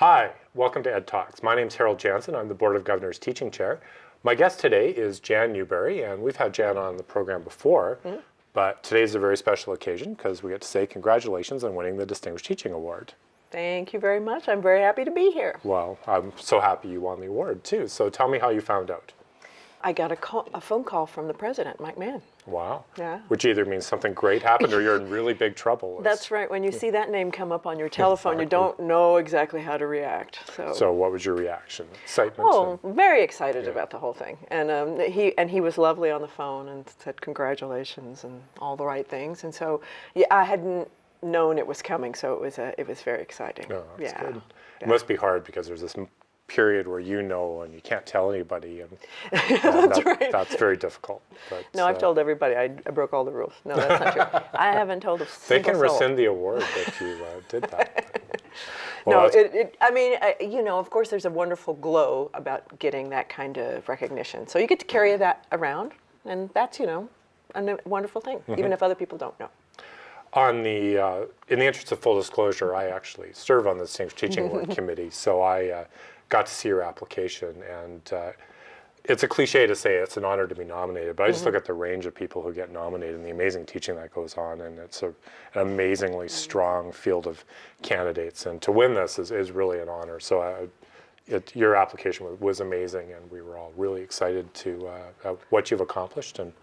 Hi, welcome to Ed Talks. My name's Harold Jansen. I'm the Board of Governors Teaching Chair. My guest today is Jan Newberry, and we've had Jan on the program before, but today's a very special occasion because we get to say congratulations on winning the Distinguished Teaching Award. Thank you very much. I'm very happy to be here. Well, I'm so happy you won the award too. So tell me how you found out. I got a phone call from the president, Mike Mann. Wow. Yeah. Which either means something great happened or you're in really big trouble. That's right. When you see that name come up on your telephone, you don't know exactly how to react. So what was your reaction? Excitement? Oh, very excited about the whole thing. And he was lovely on the phone and said congratulations and all the right things. And so yeah, I hadn't known it was coming, so it was very exciting. Oh, that's good. It must be hard because there's this period where you know and you can't tell anybody, and that's very difficult. But, no, I've told everybody I broke all the rules. No, that's not true. I haven't told a single They can soul. rescind the award if you did that. Well, no, of course there's a wonderful glow about getting that kind of recognition. So you get to carry that around, and that's, a wonderful thing, even if other people don't know. In the interest of full disclosure, I actually serve on the Distinguished Teaching Award Committee, so I got to see your application, and it's a cliche to say it's an honor to be nominated, but I just look at the range of people who get nominated and the amazing teaching that goes on, and it's an amazingly strong field of candidates, and to win this is really an honor. So your application was amazing, and we were all really excited to what you've accomplished, and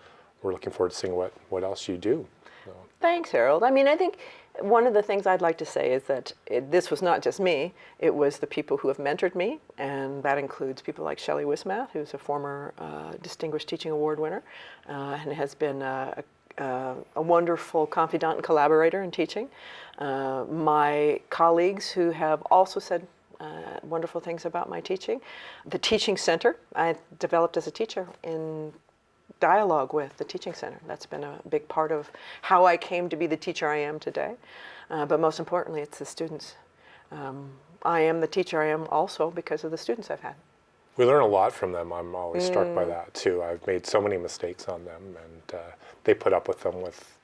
we're looking forward to seeing what else you do. So. Thanks, Harold. I think one of the things I'd like to say is that this was not just me, it was the people who have mentored me, and that includes people like Shelley Wismath, who's a former Distinguished Teaching Award winner, and has been a wonderful confidant and collaborator in teaching. My colleagues who have also said wonderful things about my teaching. The Teaching Center, I developed as a teacher in dialogue with the Teaching Center. That's been a big part of how I came to be the teacher I am today. But most importantly, it's the students. I am the teacher I am also because of the students I've had. We learn a lot from them. I'm always struck by that too. I've made so many mistakes on them, and they put up with them with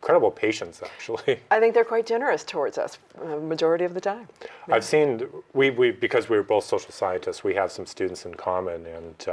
incredible patience, actually. I think they're quite generous towards us, majority of the time. Yeah. I've seen, because we were both social scientists, we have some students in common, and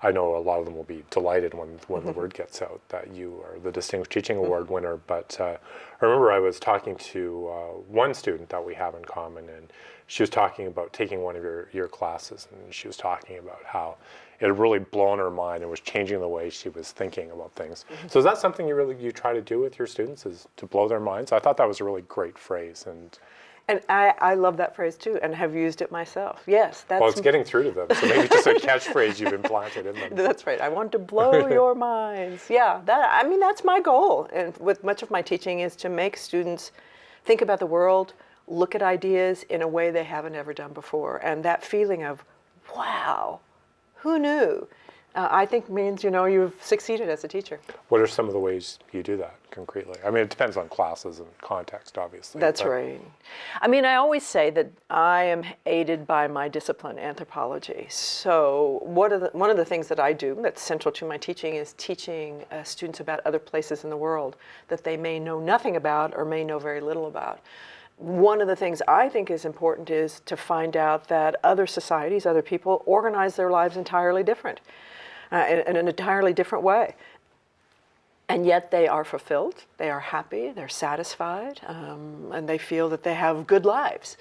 I know a lot of them will be delighted when the word gets out that you are the Distinguished Teaching Award winner. But I remember I was talking to one student that we have in common, and she was talking about taking one of your classes, and she was talking about how it had really blown her mind and was changing the way she was thinking about things. So is that something you try to do with your students, is to blow their minds? I thought that was a really great phrase. And I love that phrase too, and have used it myself. Yes, that's. Well, it's getting through to them, so maybe just a catchphrase you've implanted in them. That's right. I want to blow your minds. Yeah, that's my goal. And with much of my teaching is to make students think about the world, look at ideas in a way they haven't ever done before, and that feeling of, wow, who knew? I think means, you've succeeded as a teacher. What are some of the ways you do that concretely? It depends on classes and context, obviously. That's right. I always say that I am aided by my discipline, anthropology. So one of the things that I do that's central to my teaching is teaching students about other places in the world that they may know nothing about or may know very little about. One of the things I think is important is to find out that other societies, other people, organize their lives entirely different. In an entirely different way. And yet they are fulfilled, they are happy, they're satisfied, and they feel that they have good lives.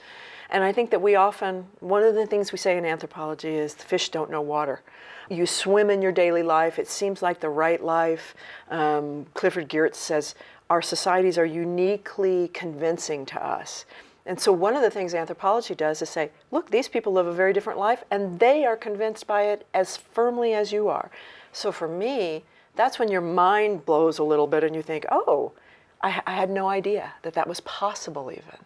And I think that one of the things we say in anthropology is the fish don't know water. You swim in your daily life, it seems like the right life. Clifford Geertz says, our societies are uniquely convincing to us. And so one of the things anthropology does is say, look, these people live a very different life, and they are convinced by it as firmly as you are. So for me, that's when your mind blows a little bit and you think, oh, I had no idea that was possible even.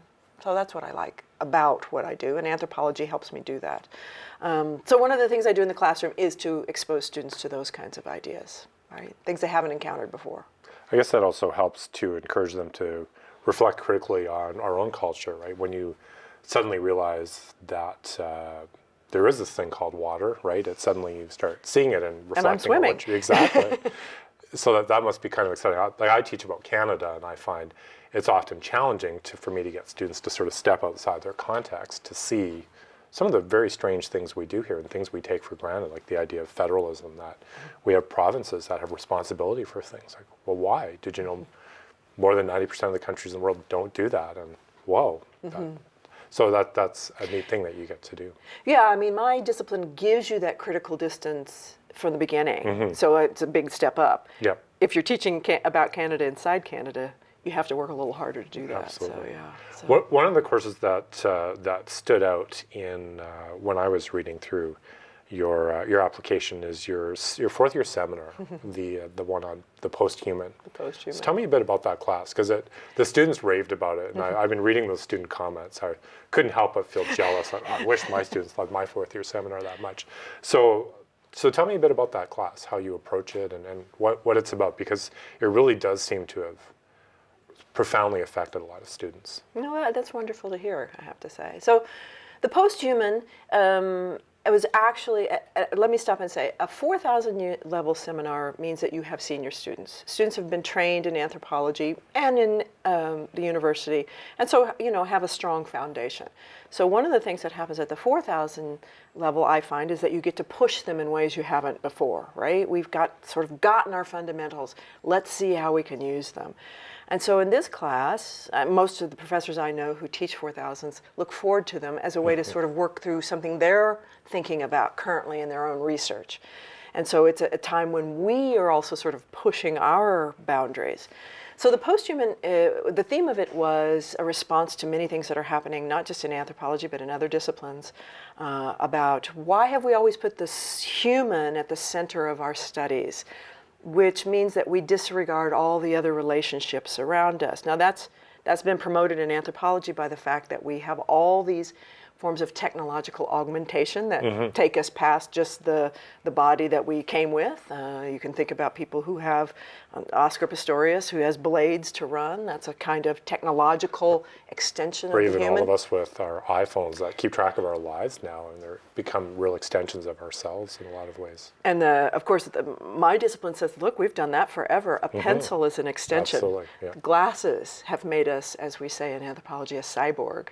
So that's what I like about what I do, and anthropology helps me do that. So one of the things I do in the classroom is to expose students to those kinds of ideas, right? Things they haven't encountered before. I guess that also helps to encourage them to reflect critically on our own culture, right? When you suddenly realize that there is this thing called water, right? Suddenly you start seeing it and reflecting. And I'm swimming. Exactly. so that must be kind of exciting. Like I teach about Canada, and I find it's often challenging for me to get students to sort of step outside their context to see some of the very strange things we do here and things we take for granted, like the idea of federalism, that we have provinces that have responsibility for things. Like, well, why? Did you know more than 90% of the countries in the world don't do that? And whoa. So that's a neat thing that you get to do. Yeah, I mean, my discipline gives you that critical distance from the beginning. So it's a big step up. Yep. If you're teaching about Canada inside Canada, you have to work a little harder to do that. Absolutely. So, yeah. So. One of the courses that that stood out in when I was reading through your application is your fourth year seminar, the one on the post-human. The post-human. So tell me a bit about that class, because the students raved about it, and I've been reading those student comments. I couldn't help but feel jealous. I wish my students loved my fourth year seminar that much. So tell me a bit about that class, how you approach it, and what it's about, because it really does seem to have profoundly affected a lot of students. No, that's wonderful to hear, I have to say. So the post-human, it was actually, let me stop and say, a 4,000 level seminar means that you have senior students. Students have been trained in anthropology and in the university, and so, have a strong foundation. So one of the things that happens at the 4,000 level, I find, is that you get to push them in ways you haven't before, right? We've gotten our fundamentals. Let's see how we can use them. And so in this class, most of the professors I know who teach 4,000s look forward to them as a way to sort of work through something they're thinking about currently in their own research. And so it's a time when we are also sort of pushing our boundaries. So the post-human, the theme of it was a response to many things that are happening, not just in anthropology, but in other disciplines, about why have we always put this human at the center of our studies, which means that we disregard all the other relationships around us. Now that's been promoted in anthropology by the fact that we have all these forms of technological augmentation that take us past just the body that we came with. You can think about people who have Oscar Pistorius, who has blades to run. That's a kind of technological extension of the human. Or even all of us with our iPhones that keep track of our lives now, and they're become real extensions of ourselves in a lot of ways. And of course, my discipline says, look, we've done that forever. A pencil is an extension. Absolutely, yeah. Glasses have made us, as we say in anthropology, a cyborg.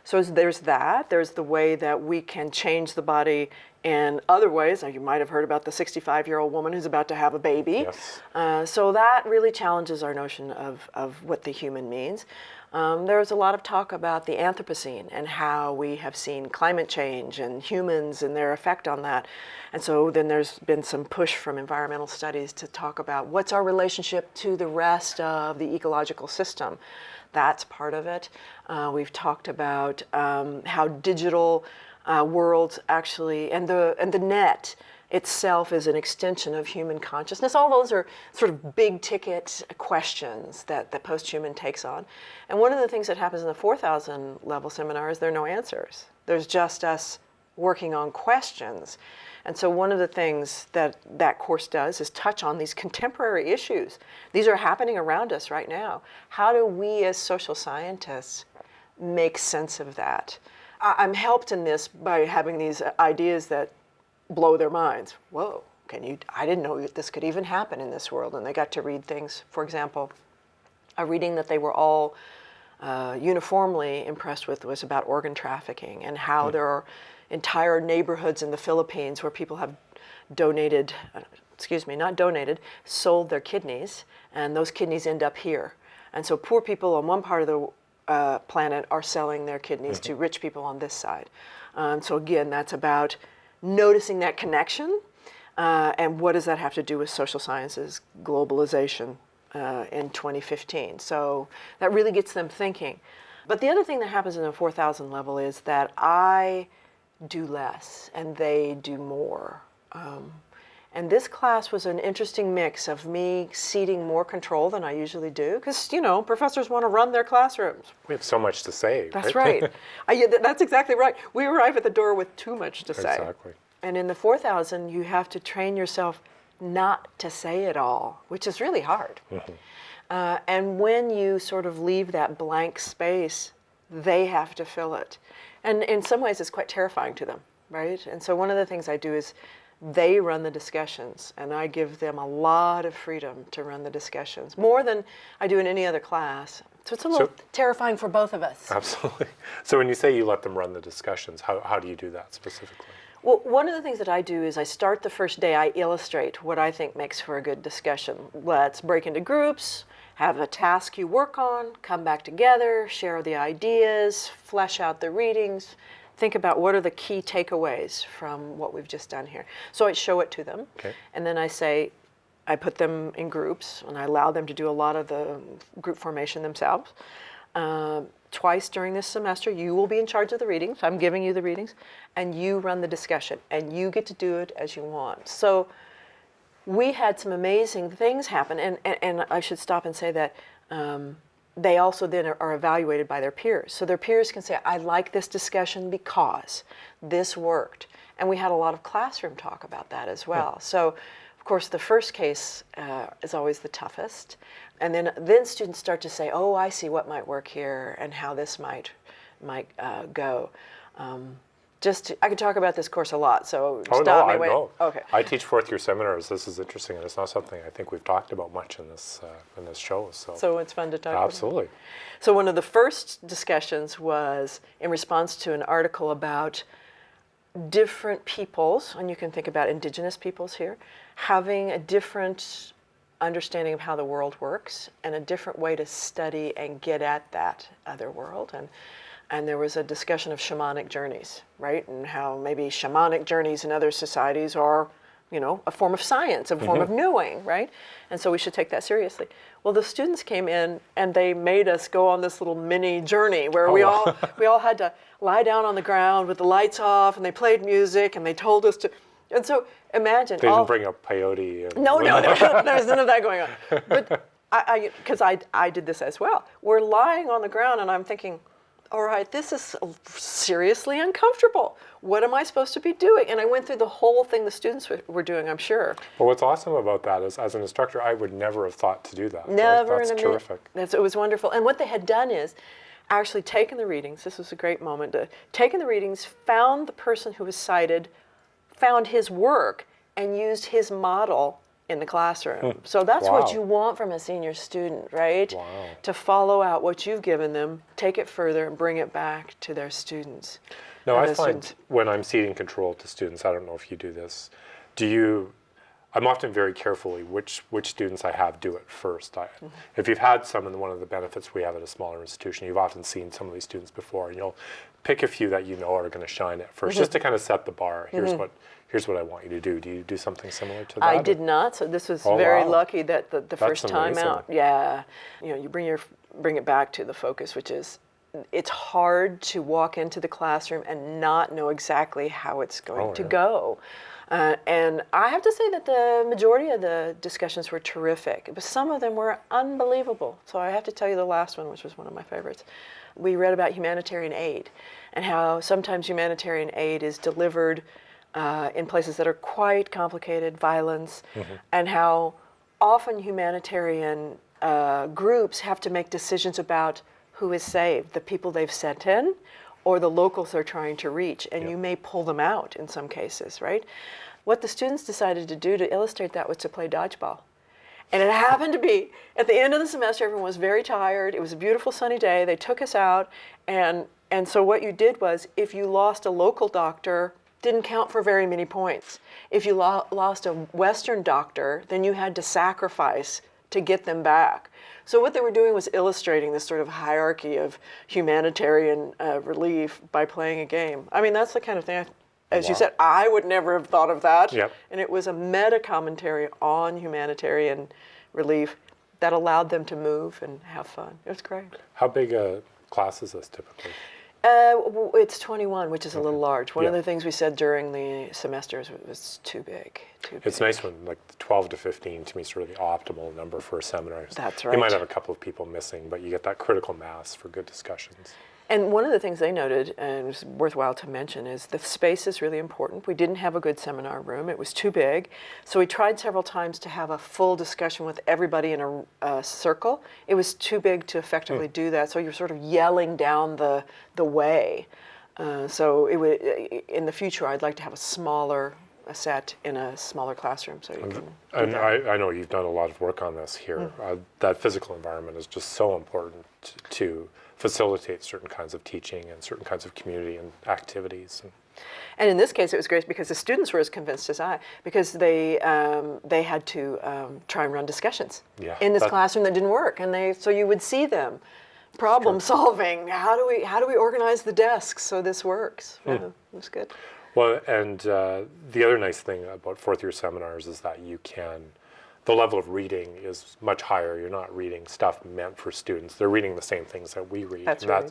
So there's that. There's the way that we can change the body in other ways. Now, you might have heard about the 65-year-old woman who's about to have a baby. Yes. So that really challenges our notion of what the human means. There's a lot of talk about the Anthropocene and how we have seen climate change and humans and their effect on that. And so then there's been some push from environmental studies to talk about what's our relationship to the rest of the ecological system. That's part of it. We've talked about how digital worlds actually, and the net itself is an extension of human consciousness. All those are sort of big ticket questions that the post-human takes on. And one of the things that happens in the 4,000 level seminar is there are no answers. There's just us working on questions. And so one of the things that course does is touch on these contemporary issues. These are happening around us right now. How do we as social scientists make sense of that? I'm helped in this by having these ideas that blow their minds. Whoa, I didn't know that this could even happen in this world. And they got to read things, for example, a reading that they were all uniformly impressed with was about organ trafficking and how there are entire neighborhoods in the Philippines where people have sold their kidneys, and those kidneys end up here. And so poor people on one part of the planet are selling their kidneys to rich people on this side. So again, that's about noticing that connection, and what does that have to do with social sciences globalization in 2015. So that really gets them thinking. But the other thing that happens in the 4,000 level is that I do less and they do more. And this class was an interesting mix of me ceding more control than I usually do, because, professors want to run their classrooms. We have so much to say. That's right. That's exactly right. We arrive at the door with too much to say. Exactly. And in the 4,000, you have to train yourself not to say it all, which is really hard. And when you sort of leave that blank space, they have to fill it. And in some ways, it's quite terrifying to them, right? And so one of the things I do is they run the discussions, and I give them a lot of freedom to run the discussions, more than I do in any other class. So it's a little terrifying for both of us. Absolutely. So when you say you let them run the discussions, how do you do that specifically? Well, one of the things that I do is I start the first day, I illustrate what I think makes for a good discussion. Let's break into groups, have a task you work on, come back together, share the ideas, flesh out the readings, think about what are the key takeaways from what we've just done here. So I show it to them, and then I say, I put them in groups, and I allow them to do a lot of the group formation themselves. Twice during this semester, you will be in charge of the readings. I'm giving you the readings, and you run the discussion, and you get to do it as you want. So we had some amazing things happen, and I should stop and say that they also then are evaluated by their peers. So their peers can say, I like this discussion because this worked. And we had a lot of classroom talk about that as well. So, of course, the first case is always the toughest. And then students start to say, oh, I see what might work here and how this might go. I could talk about this course a lot, so stop me. I know. Okay. I teach fourth-year seminars. This is interesting, and it's not something I think we've talked about much in this show. So it's fun to talk about. Absolutely. So one of the first discussions was in response to an article about different peoples, and you can think about indigenous peoples here, having a different understanding of how the world works and a different way to study and get at that other world. And there was a discussion of shamanic journeys, right? And how maybe shamanic journeys in other societies are, a form of science, a form of knowing, right? And so we should take that seriously. Well, the students came in and they made us go on this little mini journey where we all had to lie down on the ground with the lights off, and they played music, and they told us to. And so imagine. They didn't bring up peyote. No, there was none of that going on. But because I did this as well. We're lying on the ground, and I'm thinking, all right, this is seriously uncomfortable. What am I supposed to be doing? And I went through the whole thing the students were doing, I'm sure. Well, what's awesome about that is, as an instructor, I would never have thought to do that. Never. That's terrific. It was wonderful. And what they had done is actually taken the readings. This was a great moment. Taken the readings, found the person who was cited, found his work, and used his model in the classroom. So that's what you want from a senior student, right? Wow. To follow out what you've given them, take it further, and bring it back to their students. Now, I find when I'm ceding control to students, I don't know if you do this, I'm often very carefully which students I have do it first. If you've had some, and one of the benefits we have at a smaller institution, you've often seen some of these students before, and you'll pick a few that you know are going to shine at first, just to kind of set the bar. Here's what I want you to do. Do you do something similar to that? I did not, so this was very lucky that the first time out. Yeah, you bring it back to the focus, which is, it's hard to walk into the classroom and not know exactly how it's going to go. And I have to say that the majority of the discussions were terrific, but some of them were unbelievable. So I have to tell you the last one, which was one of my favorites. We read about humanitarian aid and how sometimes humanitarian aid is delivered in places that are quite complicated, violence, and how often humanitarian groups have to make decisions about who is saved, the people they've sent in, or the locals they're trying to reach, and you may pull them out in some cases, right? What the students decided to do to illustrate that was to play dodgeball. And it happened to be, at the end of the semester, everyone was very tired. It was a beautiful sunny day. They took us out, and so what you did was, if you lost a local doctor, didn't count for very many points. If you lost a Western doctor, then you had to sacrifice to get them back. So what they were doing was illustrating this sort of hierarchy of humanitarian relief by playing a game. I mean, that's the kind of thing, as you said, I would never have thought of that. Yep. And it was a meta-commentary on humanitarian relief that allowed them to move and have fun. It was great. How big a class is this typically? It's 21, which is a little large. One of the things we said during the semesters was too big. It's nice when 12 to 15 to me is sort of the optimal number for a seminar. That's right. You might have a couple of people missing, but you get that critical mass for good discussions. And one of the things they noted, and it's worthwhile to mention, is the space is really important. We didn't have a good seminar room. It was too big. So we tried several times to have a full discussion with everybody in a circle. It was too big to effectively do that. So you're sort of yelling down the way. So in the future, I'd like to have a smaller a set in a smaller classroom, so you can do And that. I know you've done a lot of work on this here. That physical environment is just so important to facilitate certain kinds of teaching and certain kinds of community and activities. And in this case, it was great because the students were as convinced as I, because they had to try and run discussions in this classroom that didn't work, and so you would see them problem solving. How do we organize the desks so this works? Yeah, it was good. Well, and the other nice thing about fourth-year seminars is that the level of reading is much higher. You're not reading stuff meant for students. They're reading the same things that we read. That's and right.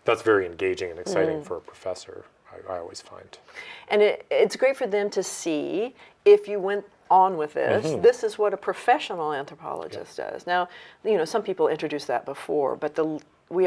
That's very engaging and exciting for a professor, I always find. And it's great for them to see, if you went on with this, this is what a professional anthropologist does. Now, some people introduced that before, but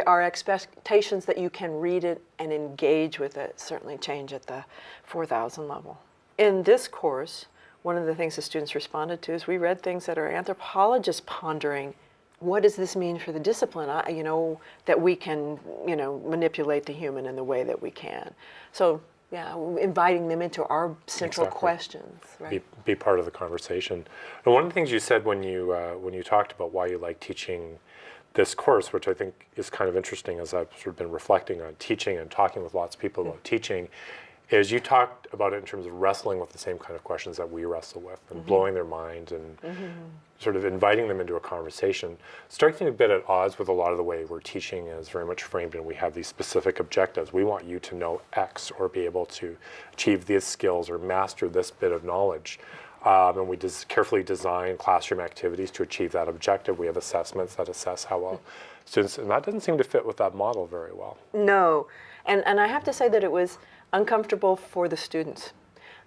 our expectations that you can read it and engage with it certainly change at the 4,000 level. In this course, one of the things the students responded to is we read things that are anthropologists pondering. What does this mean for the discipline? That we can, manipulate the human in the way that we can. So, yeah, inviting them into our central questions, right? Be part of the conversation. And one of the things you said when you talked about why you like teaching this course, which I think is kind of interesting as I've sort of been reflecting on teaching and talking with lots of people about teaching, is you talked about it in terms of wrestling with the same kind of questions that we wrestle with and blowing their mind and sort of inviting them into a conversation, striking a bit at odds with a lot of the way we're teaching is very much framed, and we have these specific objectives. We want you to know X or be able to achieve these skills or master this bit of knowledge. And we carefully design classroom activities to achieve that objective. We have assessments that assess how well students, and that doesn't seem to fit with that model very well. No, and I have to say that it was uncomfortable for the students.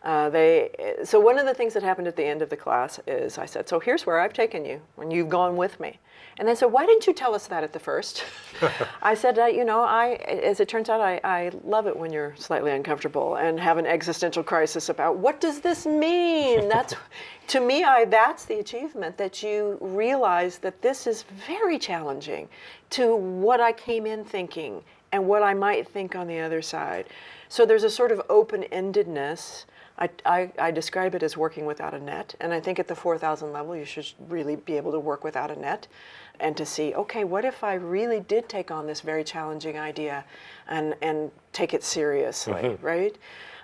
So one of the things that happened at the end of the class is I said, so here's where I've taken you when you've gone with me. And they said, why didn't you tell us that at the first? I said, as it turns out, I love it when you're slightly uncomfortable and have an existential crisis about what does this mean? To me, that's the achievement, that you realize that this is very challenging to what I came in thinking and what I might think on the other side. So there's a sort of open-endedness. I describe it as working without a net, and I think at the 4,000 level you should really be able to work without a net and to see, okay, what if I really did take on this very challenging idea and take it seriously, right?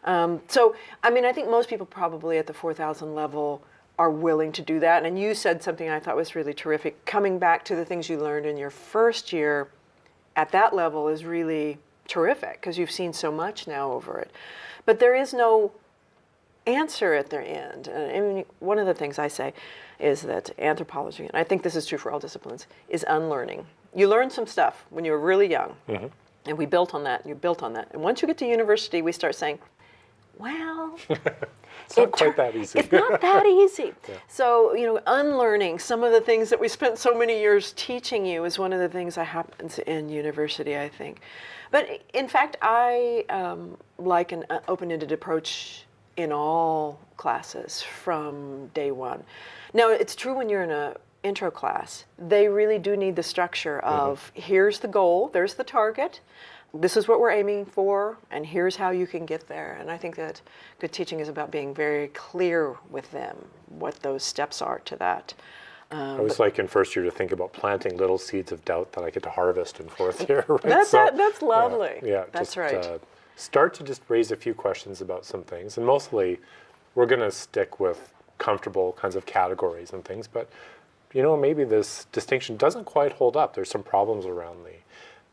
So, I think most people probably at the 4,000 level are willing to do that, and you said something I thought was really terrific. Coming back to the things you learned in your first year at that level is really terrific because you've seen so much now over it. But there is no answer at their end. And one of the things I say is that anthropology, and I think this is true for all disciplines, is unlearning. You learn some stuff when you were really young, and we built on that, and you built on that. And once you get to university, we start saying, well, it's not quite that easy. It's not that easy. So, unlearning some of the things that we spent so many years teaching you is one of the things that happens in university, I think. But in fact, I like an open-ended approach in all classes from day one. Now, it's true when you're in an intro class, they really do need the structure of here's the goal, there's the target, this is what we're aiming for, and here's how you can get there. And I think that good teaching is about being very clear with them what those steps are to that. I always like in first year to think about planting little seeds of doubt that I get to harvest in fourth year. Right? That's lovely. Yeah, that's just, right. Start to just raise a few questions about some things, and mostly we're going to stick with comfortable kinds of categories and things, but maybe this distinction doesn't quite hold up. There's some problems around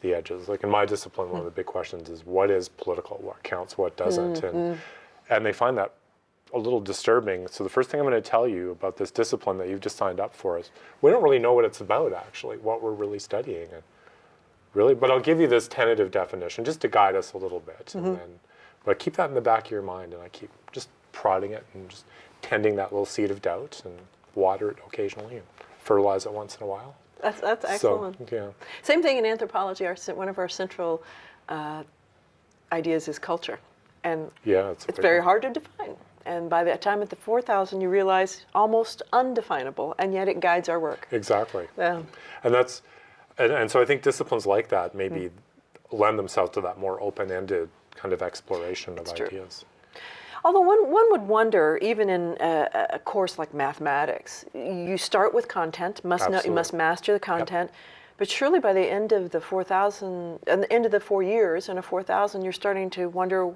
the edges. Like in my discipline, one of the big questions is what is political, what counts, what doesn't, and they find that a little disturbing. So the first thing I'm going to tell you about this discipline that you've just signed up for is we don't really know what it's about, actually, what we're really studying. But I'll give you this tentative definition just to guide us a little bit. But keep that in the back of your mind, and I keep just prodding it and just tending that little seed of doubt and water it occasionally and fertilize it once in a while. That's excellent. So, yeah. Same thing in anthropology. One of our central ideas is culture. And it's very hard to define. And by the time at the 4,000, you realize almost undefinable, and yet it guides our work. Exactly. Yeah. And so I think disciplines like that maybe lend themselves to that more open-ended kind of exploration of ideas. Although one would wonder, even in a course like mathematics, you start with content, you must master the content, but surely by the end of the 4,000, at the end of the 4 years in a 4,000, you're starting to wonder,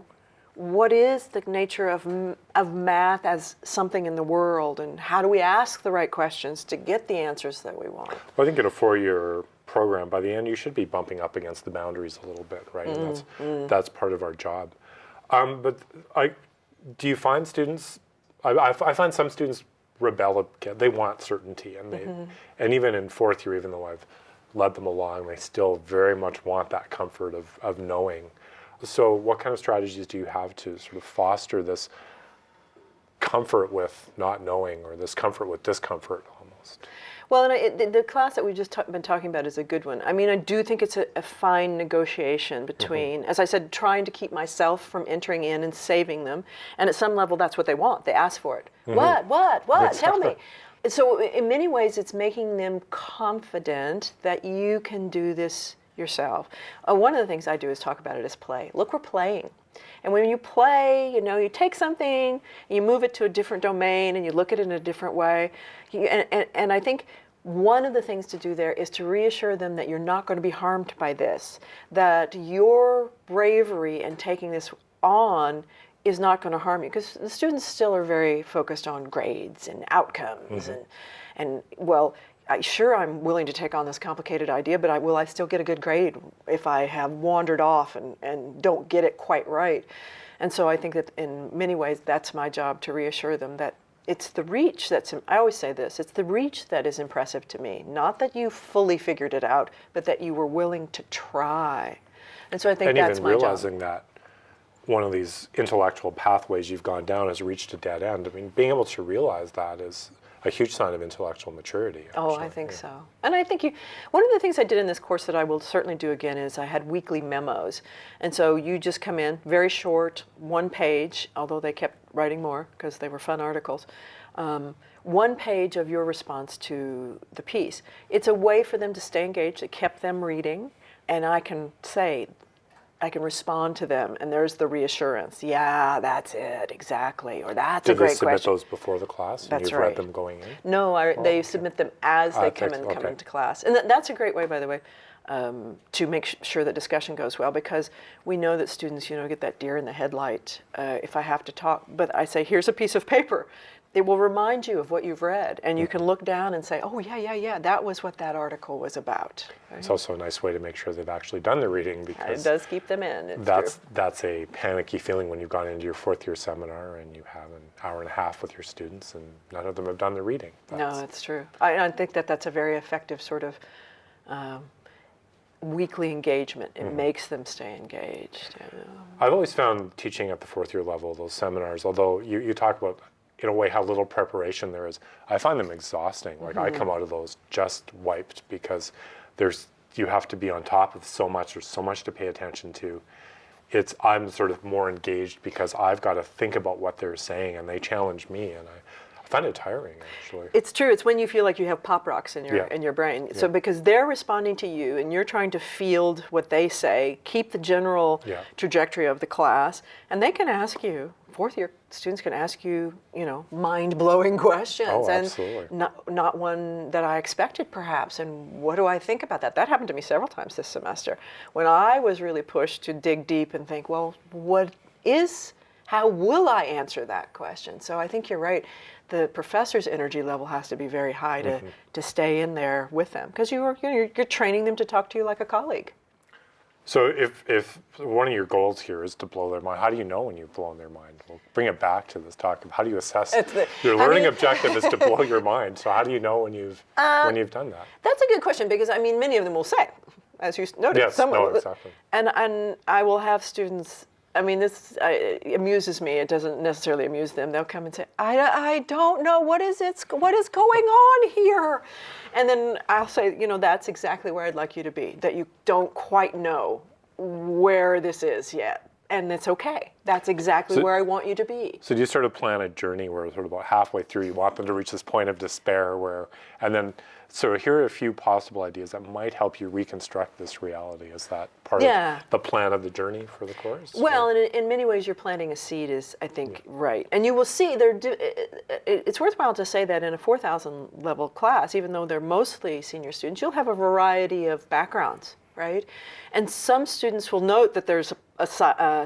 what is the nature of math as something in the world, and how do we ask the right questions to get the answers that we want? Well, I think in a 4-year program, by the end, you should be bumping up against the boundaries a little bit, right? And that's part of our job. But do you find students? I find some students rebel. They want certainty, and and even in 4th year, even though I've led them along, they still very much want that comfort of knowing. So what kind of strategies do you have to sort of foster this comfort with not knowing, or this comfort with discomfort almost? Well, and the class that we've just been talking about is a good one. I mean, I do think it's a fine negotiation between, as I said, trying to keep myself from entering in and saving them. And at some level, that's what they want. They ask for it. What? Tell me. So in many ways, it's making them confident that you can do this yourself. One of the things I do is talk about it as play. Look, we're playing. And when you play, you take something, you move it to a different domain, and you look at it in a different way. And I think one of the things to do there is to reassure them that you're not going to be harmed by this, that your bravery in taking this on is not going to harm you, because the students still are very focused on grades and outcomes, and well, I'm willing to take on this complicated idea, but will I still get a good grade if I have wandered off and don't get it quite right? And so I think that in many ways, that's my job, to reassure them that it's the reach that's, I always say this, it's the reach that is impressive to me. Not that you fully figured it out, but that you were willing to try. And so I think that's my job. And even realizing that one of these intellectual pathways you've gone down has reached a dead end. I mean, being able to realize that is a huge sign of intellectual maturity. Actually. Oh, I think so. And I think one of the things I did in this course that I will certainly do again is I had weekly memos. And so you just come in, very short, 1 page, although they kept writing more because they were fun articles, 1 page of your response to the piece. It's a way for them to stay engaged. It kept them reading, and I can respond to them, and there's the reassurance. Yeah, that's it, exactly. Or that's a great question. Did they submit those before the class? And That's you've right. read them going in? No, they submit them as they come into class. And that's a great way, by the way, to make sure that discussion goes well, because we know that students, get that deer in the headlight if I have to talk. But I say, here's a piece of paper. It will remind you of what you've read, and you can look down and say, oh, yeah, that was what that article was about. Right? It's also a nice way to make sure they've actually done the reading, because it does keep them in. That's a panicky feeling when you've gone into your 4th year seminar and you have an hour and a half with your students and none of them have done the reading. No, it's true. I think that's a very effective sort of weekly engagement. It makes them stay engaged. I've always found teaching at the 4th year level, those seminars, although you talk about in a way how little preparation there is, I find them exhausting. Like I come out of those just wiped, because you have to be on top of so much. There's so much to pay attention to. I'm sort of more engaged because I've got to think about what they're saying, and they challenge me, and I find it tiring, actually. It's true. It's when you feel like you have pop rocks in your brain. So because they're responding to you, and you're trying to field what they say, keep the general trajectory of the class, and they can ask you. 4th year students can ask you, mind-blowing questions. Oh, absolutely. And not one that I expected, perhaps. And what do I think about that? That happened to me several times this semester, when I was really pushed to dig deep and think, well, how will I answer that question? So I think you're right. The professor's energy level has to be very high to stay in there with them, because you're training them to talk to you like a colleague. So if one of your goals here is to blow their mind, how do you know when you've blown their mind? We'll bring it back to this talk of how do you assess your learning objective is to blow your mind. So how do you know when you've done that? That's a good question, because many of them will say, as you noted, yes, exactly. And I will have students. This amuses me. It doesn't necessarily amuse them. They'll come and say, I don't know, what is going on here? And then I'll say, that's exactly where I'd like you to be, that you don't quite know where this is yet. and it's okay. That's exactly where I want you to be. So do you sort of plan a journey where sort of about halfway through you want them to reach this point of despair and then, so here are a few possible ideas that might help you reconstruct this reality. Is that part of the plan of the journey for the course? Well, and in many ways, you're planting a seed is, I think, right. And you will see, it's worthwhile to say that in a 4,000 level class, even though they're mostly senior students, you'll have a variety of backgrounds, right? And some students will note that there's a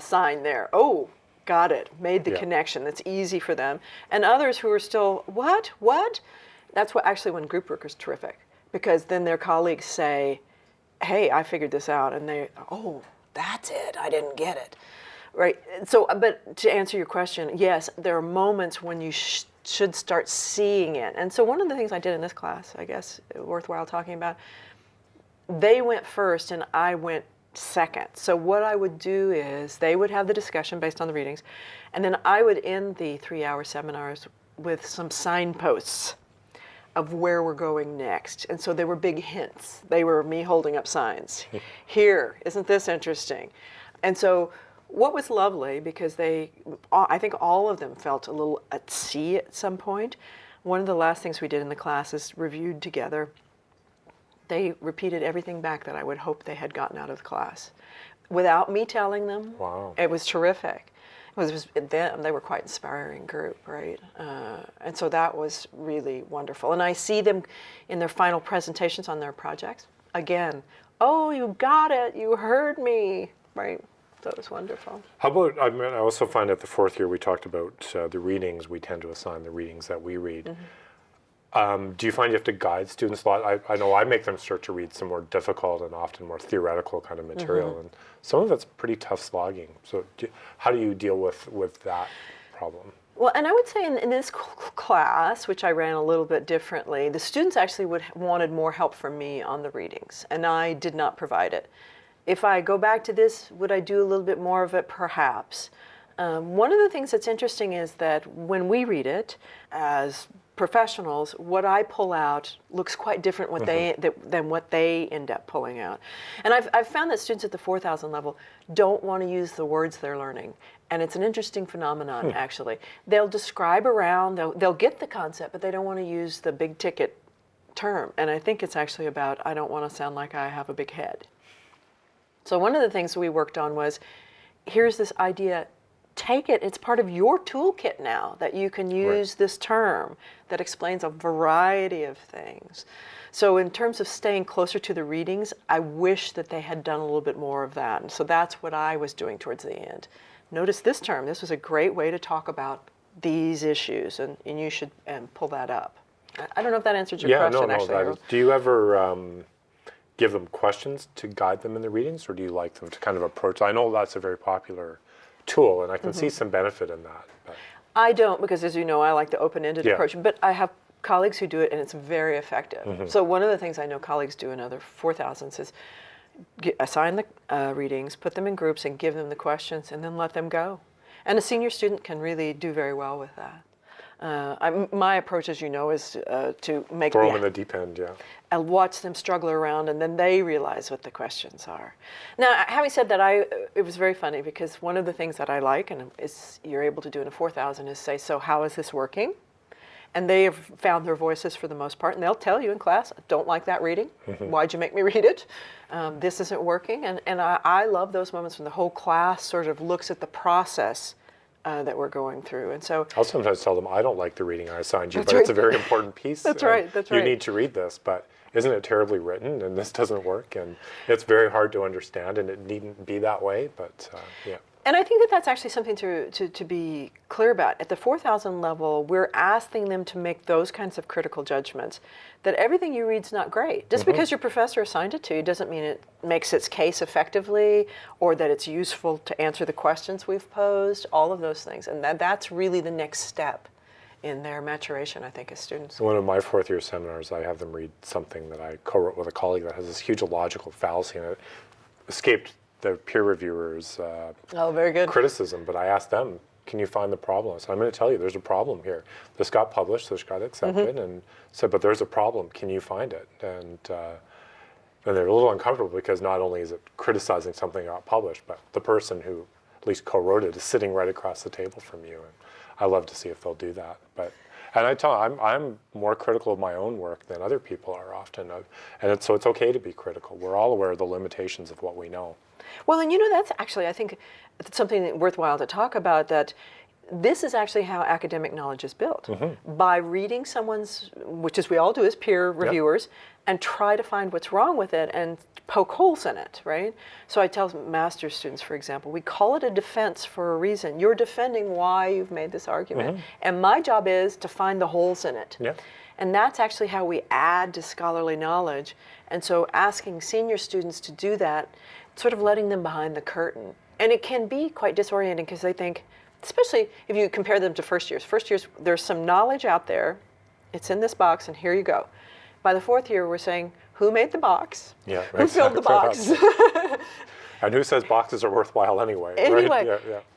sign there. Oh, got it, made the connection. That's easy for them. And others who are still, what? That's what actually when group work is terrific, because then their colleagues say, hey, I figured this out, and they, oh, that's it, I didn't get it, right? So, but to answer your question, yes, there are moments when you should start seeing it. And so one of the things I did in this class, I guess, worthwhile talking about, they went first and I went second. So what I would do is they would have the discussion based on the readings, and then I would end the 3-hour seminars with some signposts of where we're going next. And so they were big hints. They were me holding up signs. Here, isn't this interesting? And so what was lovely, because I think all of them felt a little at sea at some point. One of the last things we did in the class is reviewed together. They repeated everything back that I would hope they had gotten out of the class without me telling them. Wow. It was terrific. They were quite an inspiring group, right? And so that was really wonderful. And I see them in their final presentations on their projects. Again, oh, you got it, you heard me, right? So it was wonderful. How about, I also find at the 4th year we talked about the readings. We tend to assign the readings that we read. Mm-hmm. Do you find you have to guide students a lot? I know I make them start to read some more difficult and often more theoretical kind of material, mm-hmm. and some of it's pretty tough slogging. So how do you deal with that problem? Well, and I would say in this class, which I ran a little bit differently, the students actually wanted more help from me on the readings, and I did not provide it. If I go back to this, would I do a little bit more of it? Perhaps. One of the things that's interesting is that when we read it as professionals, what I pull out looks quite different than what they end up pulling out. And I've found that students at the 4,000 level don't want to use the words they're learning. And it's an interesting phenomenon, actually. They'll describe around, they'll get the concept, but they don't want to use the big ticket term. And I think it's actually about, I don't want to sound like I have a big head. So one of the things we worked on was, here's this idea, take it, it's part of your toolkit now that you can use this term that explains a variety of things. So in terms of staying closer to the readings, I wish that they had done a little bit more of that. And so that's what I was doing towards the end. Notice this term, this was a great way to talk about these issues, and you should pull that up. I don't know if that answered your question, actually. Do you ever give them questions to guide them in the readings, or do you like them to kind of approach? I know that's a very popular tool, and I can see some benefit in that. But. I don't, because as you know, I like the open-ended approach, but I have colleagues who do it, and it's very effective. So one of the things I know colleagues do in other 4,000s is assign the readings, put them in groups, and give them the questions, and then let them go. And a senior student can really do very well with that. My approach, as you know, is to make throw them in the deep end, and watch them struggle around, and then they realize what the questions are. Now, having said that, it was very funny, because one of the things that I like, and you're able to do in a 4,000, is say, so how is this working? And they have found their voices for the most part, and they'll tell you in class, I don't like that reading. Why'd you make me read it? This isn't working. And I love those moments when the whole class sort of looks at the process that we're going through. And so I'll sometimes tell them, I don't like the reading I assigned you, but it's a very important piece. That's right. You need to read this, but isn't it terribly written, and this doesn't work, and it's very hard to understand, and it needn't be that way, but yeah. And I think that that's actually something to be clear about. At the 4,000 level, we're asking them to make those kinds of critical judgments, that everything you read's not great. Just because your professor assigned it to you doesn't mean it makes its case effectively, or that it's useful to answer the questions we've posed, all of those things. And that's really the next step in their maturation, I think, as students. One of my 4th year seminars, I have them read something that I co-wrote with a colleague that has this huge logical fallacy, and it escaped the peer reviewers' very good. criticism, but I asked them, can you find the problem? So I'm going to tell you, there's a problem here. This got published, this got accepted, and said, but there's a problem. Can you find it? And they're a little uncomfortable, because not only is it criticizing something that got published, but the person who at least co-wrote it, is sitting right across the table from you. And I love to see if they'll do that. And I tell them, I'm more critical of my own work than other people are often. So it's okay to be critical. We're all aware of the limitations of what we know. Well, and that's actually, I think, it's something worthwhile to talk about, that this is actually how academic knowledge is built. By reading someone's, which is we all do as peer reviewers, and try to find what's wrong with it and poke holes in it, right? So I tell master's students, for example, we call it a defense for a reason. You're defending why you've made this argument. And my job is to find the holes in it. And that's actually how we add to scholarly knowledge. And so asking senior students to do that, sort of letting them behind the curtain. And it can be quite disorienting because they think, especially if you compare them to first years. First years, there's some knowledge out there. It's in this box, and here you go. By the fourth year, we're saying, who made the box? Who filled the box? And who says boxes are worthwhile anyway? Anyway,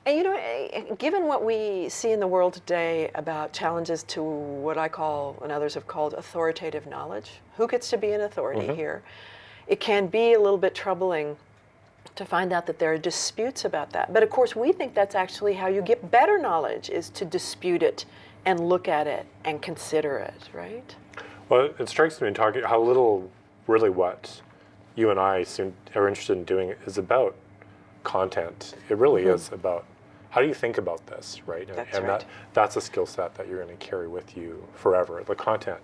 Right? and given what we see in the world today about challenges to what I call, and others have called, authoritative knowledge, who gets to be an authority here? It can be a little bit troubling to find out that there are disputes about that. But of course, we think that's actually how you get better knowledge, is to dispute it and look at it and consider it, right? Well, it strikes me in talking how little really what you and I are interested in doing is about content. It really is about how do you think about this, right? That's a skill set that you're going to carry with you forever. The content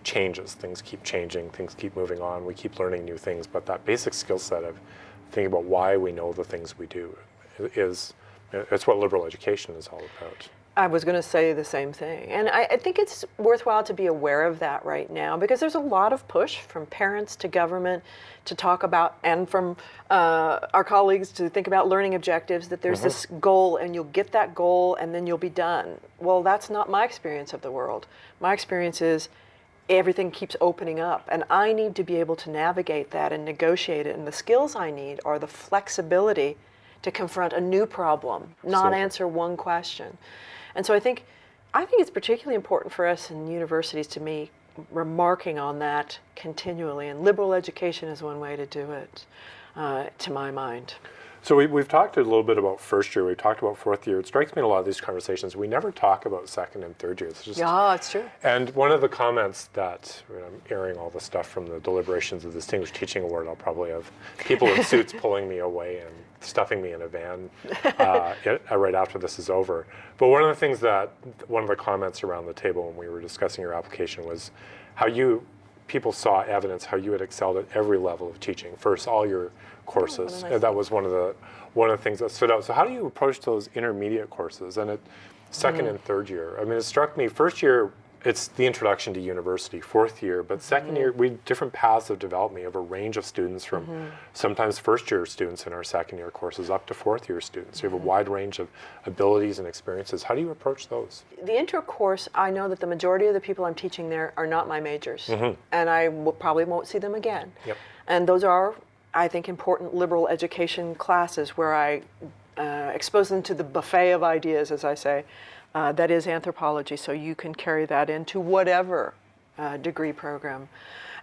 changes, things keep changing, things keep moving on, we keep learning new things, but that basic skill set of thinking about why we know the things we do it's what liberal education is all about. I was going to say the same thing. And I think it's worthwhile to be aware of that right now, because there's a lot of push from parents to government to talk about, and from our colleagues to think about learning objectives, that there's this goal and you'll get that goal and then you'll be done. Well, that's not my experience of the world. My experience is everything keeps opening up, and I need to be able to navigate that and negotiate it. And the skills I need are the flexibility to confront a new problem, not answer one question. And so I think it's particularly important for us in universities to be remarking on that continually, and liberal education is one way to do it, to my mind. So we've talked a little bit about first year, we've talked about fourth year. It strikes me in a lot of these conversations, we never talk about second and third year. It's true. And one of the comments that, I'm airing all the stuff from the deliberations of the Distinguished Teaching Award, I'll probably have people in suits pulling me away and stuffing me in a van right after this is over. But one of the comments around the table when we were discussing your application was how people saw evidence how you had excelled at every level of teaching, first all your courses. And that was one of the things that stood out. So how do you approach those intermediate courses and at second and third year? I mean, it struck me, first year, it's the introduction to university, fourth year, but second year, we different paths of development. We have a range of students from sometimes first year students in our second year courses up to fourth year students. You have a wide range of abilities and experiences. How do you approach those? The intro course, I know that the majority of the people I'm teaching there are not my majors, and I probably won't see them again. And those are, I think, important liberal education classes where I expose them to the buffet of ideas, as I say, that is anthropology, so you can carry that into whatever degree program.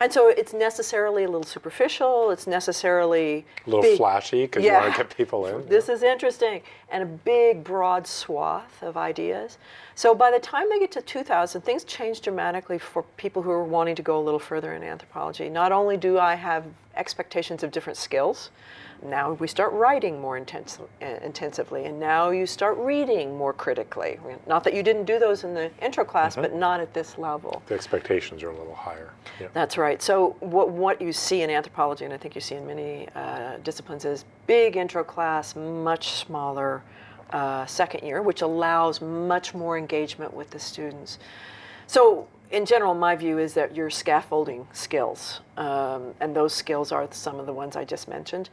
And so it's necessarily a little superficial, it's necessarily a little flashy, because you want to get people in. This is interesting, and a big, broad swath of ideas. So by the time they get to 2000, things change dramatically for people who are wanting to go a little further in anthropology. Not only do I have expectations of different skills, now we start writing more intensively, and now you start reading more critically. Not that you didn't do those in the intro class, but not at this level. The expectations are a little higher. That's right. So what you see in anthropology, and I think you see in many disciplines, is big intro class, much smaller second year, which allows much more engagement with the students. So in general, my view is that your scaffolding skills, and those skills are some of the ones I just mentioned,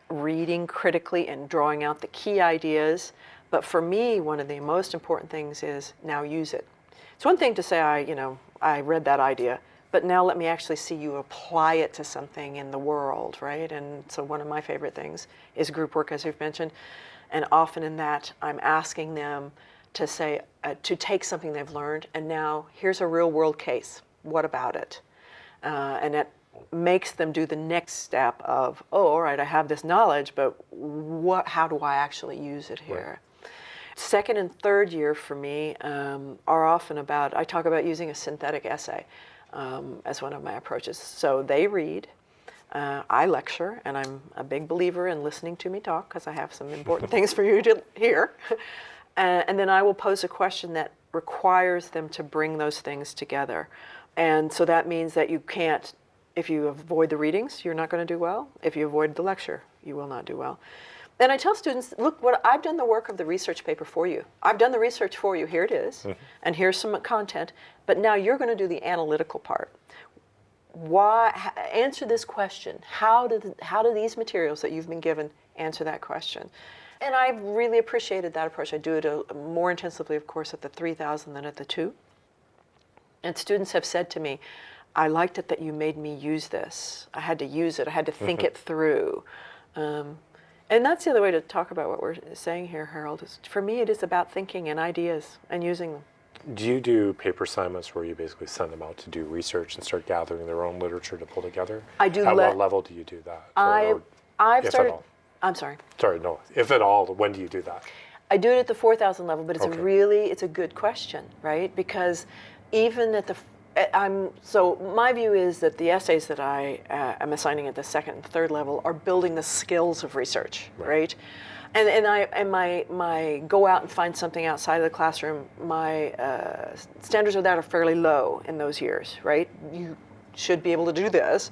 reading critically and drawing out the key ideas. But for me, one of the most important things is now use it. It's one thing to say, I read that idea, but now let me actually see you apply it to something in the world, right? And so one of my favorite things is group work, as you've mentioned. And often in that, I'm asking them to say, to take something they've learned, and now here's a real world case. What about it? And makes them do the next step of, oh, all right, I have this knowledge, but how do I actually use it here? Right. Second and third year for me are often about, I talk about using a synthetic essay as one of my approaches. So they read, I lecture, and I'm a big believer in listening to me talk because I have some important things for you to hear. And then I will pose a question that requires them to bring those things together. And so that means that you can't, if you avoid the readings, you're not going to do well. If you avoid the lecture, you will not do well. And I tell students, look, I've done the work of the research paper for you. I've done the research for you. Here it is. And here's some content. But now you're going to do the analytical part. Answer this question. How do these materials that you've been given answer that question? And I've really appreciated that approach. I do it more intensively, of course, at the 3,000 than at the 2. And students have said to me, I liked it that you made me use this. I had to use it. I had to think it through. And that's the other way to talk about what we're saying here, Harold. Is, for me, it is about thinking and ideas and using them. Do you do paper assignments where you basically send them out to do research and start gathering their own literature to pull together? I do. At what level do you do that? I've if started. At all? I'm sorry. Sorry, no. If at all, when do you do that? I do it at the 4,000 level, but it's a good question, right? Because even at the so my view is that the essays that I am assigning at the second and third level are building the skills of research, right? And my go out and find something outside of the classroom, my standards of that are fairly low in those years, right? You should be able to do this,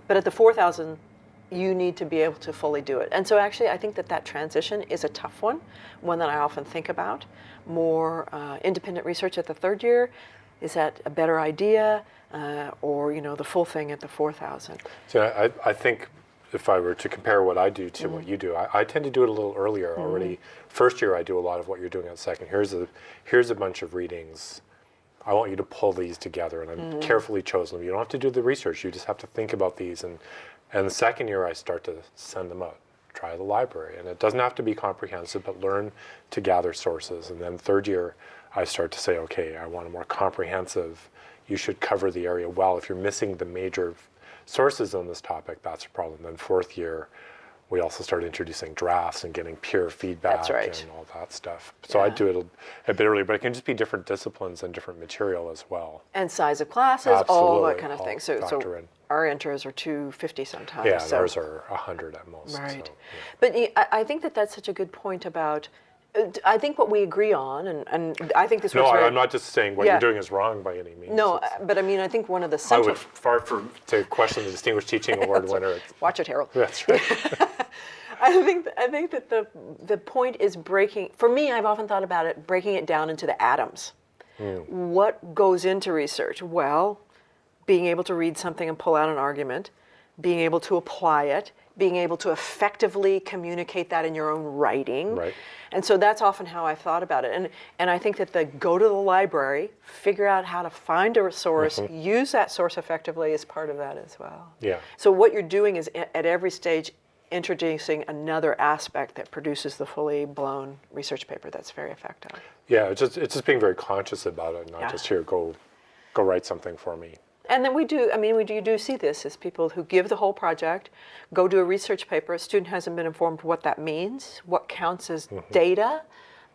but at the 4,000, you need to be able to fully do it. And so actually, I think that transition is a tough one that I often think about. More independent research at the third year. Is that a better idea, or the full thing at the 4,000? So I think if I were to compare what I do to what you do, I tend to do it a little earlier already. First year, I do a lot of what you're doing at second. Here's a bunch of readings. I want you to pull these together, and I'm carefully chosen. You don't have to do the research. You just have to think about these. And the second year, I start to send them out. Try the library, and it doesn't have to be comprehensive, but learn to gather sources. And then third year, I start to say, okay, I want a more comprehensive, you should cover the area well. If you're missing the major sources on this topic, that's a problem. Then fourth year, we also start introducing drafts and getting peer feedback and all that stuff. So I do it a bit earlier, but it can just be different disciplines and different material as well. And size of classes, all that kind of thing. So our intros are 250 sometimes. Yeah, so ours are 100 at most. Right. So, But I think that's such a good point about, I think what we agree on, and I think this was I'm not just saying what you're doing is wrong by any means. No, but I mean, I think one of the central... I would far from to question the Distinguished Teaching Award winner. Watch it, Harold. That's right. I think that the point is breaking, for me, I've often thought about it, breaking it down into the atoms. What goes into research? Well, being able to read something and pull out an argument, being able to apply it, being able to effectively communicate that in your own writing. Right. And so that's often how I've thought about it. And I think that go to the library, figure out how to find a source, use that source effectively is part of that as well. Yeah. So what you're doing is at every stage introducing another aspect that produces the fully blown research paper that's very effective. Yeah, it's just being very conscious about it, not just here, go write something for me. And then you do see this as people who give the whole project, go do a research paper. A student hasn't been informed what that means, what counts as data,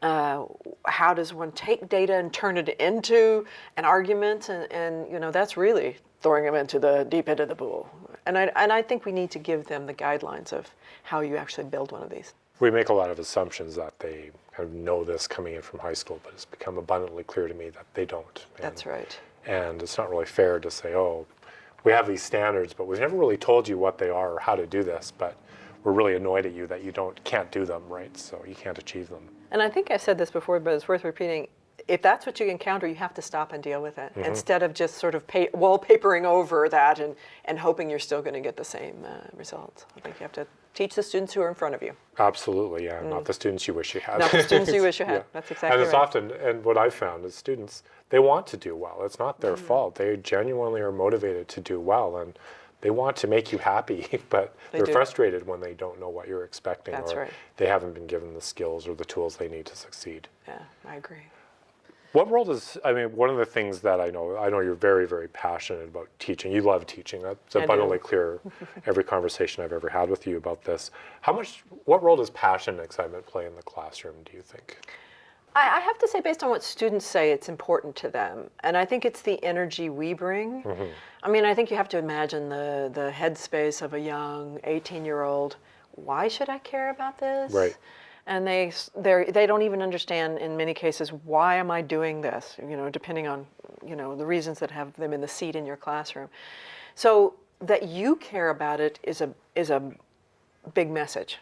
how does one take data and turn it into an argument, and that's really throwing them into the deep end of the pool. And I think we need to give them the guidelines of how you actually build one of these. We make a lot of assumptions that they kind of know this coming in from high school, but it's become abundantly clear to me that they don't. That's right. And it's not really fair to say, oh, we have these standards, but we've never really told you what they are or how to do this, but we're really annoyed at you that you can't do them, right? So you can't achieve them. And I think I've said this before, but it's worth repeating. If that's what you encounter, you have to stop and deal with it, instead of just sort of wallpapering over that and hoping you're still going to get the same results. I think you have to teach the students who are in front of you. Absolutely, yeah. Not the students you wish you had. Not the students you wish you had. Yeah. That's exactly right. And it's often, and what I've found is students, they want to do well. It's not their fault. They genuinely are motivated to do well, and they want to make you happy, but they're frustrated when they don't know what you're expecting, or they haven't been given the skills or the tools they need to succeed. Yeah, I agree. What role does, I mean, one of the things that I know you're very, very passionate about teaching. You love teaching. That's abundantly clear every conversation I've ever had with you about this. What role does passion and excitement play in the classroom, do you think? I have to say, based on what students say, it's important to them. And I think it's the energy we bring. I mean, I think you have to imagine the headspace of a young 18-year-old. Why should I care about this? Right. And they don't even understand, in many cases, why am I doing this? Depending on, the reasons that have them in the seat in your classroom. So that you care about it is a big message.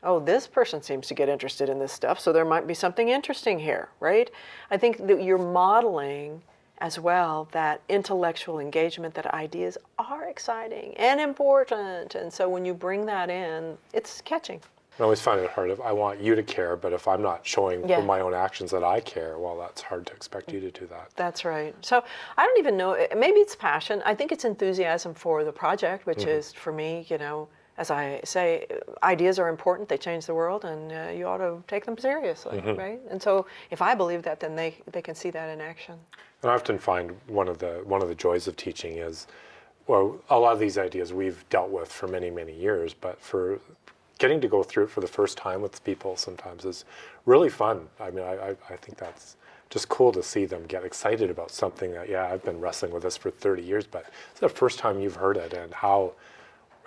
Oh, this person seems to get interested in this stuff, so there might be something interesting here, right? I think that you're modeling as well that intellectual engagement, that ideas are exciting and important. And so when you bring that in, it's catching. I always find it hard. I want you to care, but if I'm not showing from my own actions that I care, well, that's hard to expect you to do that. That's right. So I don't even know, maybe it's passion. I think it's enthusiasm for the project, which is, for me, as I say, ideas are important. They change the world, and you ought to take them seriously, right? And so if I believe that, then they can see that in action. And I often find one of the joys of teaching is, well, a lot of these ideas we've dealt with for many, many years, but for getting to go through it for the first time with people sometimes is really fun. I mean, I think that's just cool to see them get excited about something that, I've been wrestling with this for 30 years, but it's the first time you've heard it, and how